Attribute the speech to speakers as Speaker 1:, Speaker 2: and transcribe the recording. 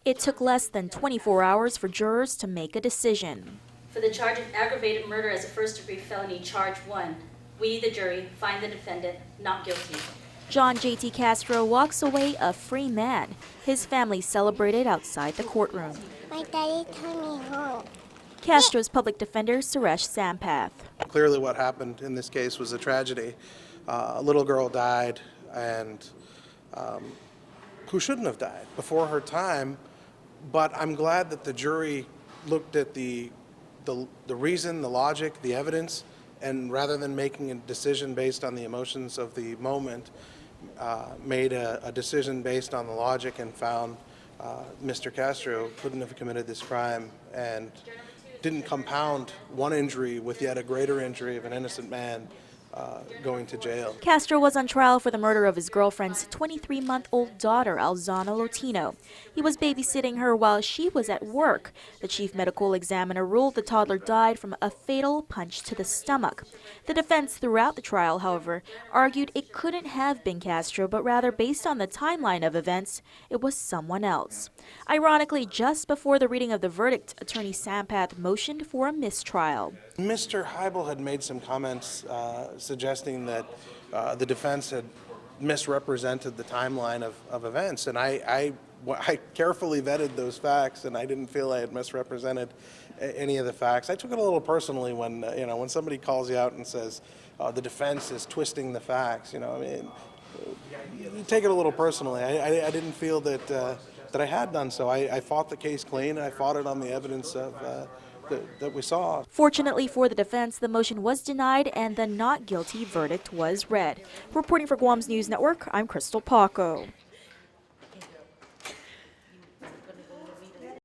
Speaker 1: It took less than 24 hours for jurors to make a decision.
Speaker 2: For the charge of aggravated murder as a first-degree felony, charge 1, we, the jury, find the defendant not guilty.
Speaker 1: John Castro walks away a free man. His family celebrated outside the courtroom.
Speaker 3: My daddy took me home.
Speaker 1: Castro's public defender, Suresh Sampath.
Speaker 4: Clearly what happened in this case was a tragedy. A little girl died, and who shouldn't have died before her time, but I'm glad that the jury looked at the reason, the logic, the evidence, and rather than making a decision based on the emotions of the moment, made a decision based on the logic and found Mr. Castro couldn't have committed this crime and didn't compound one injury with yet a greater injury of an innocent man going to jail.
Speaker 1: Castro was on trial for the murder of his girlfriend's 23-month-old daughter, Alzana Lotino. He was babysitting her while she was at work. The chief medical examiner ruled the toddler died from a fatal punch to the stomach. The defense throughout the trial, however, argued it couldn't have been Castro, but rather, based on the timeline of events, it was someone else. Ironically, just before the reading of the verdict, attorney Sampath motioned for a mistrial.
Speaker 4: Mr. Heibel had made some comments suggesting that the defense had misrepresented the timeline of events, and I carefully vetted those facts, and I didn't feel I had misrepresented any of the facts. I took it a little personally when when somebody calls you out and says the defense is twisting the facts. I mean, you take it a little personally. I didn't feel that that I had done so. I fought the case clean. I fought it on the evidence of that we saw.
Speaker 1: Fortunately for the defense, the motion was denied and the not guilty verdict was read. Reporting for Guam's News Network, I'm Crystal Paco.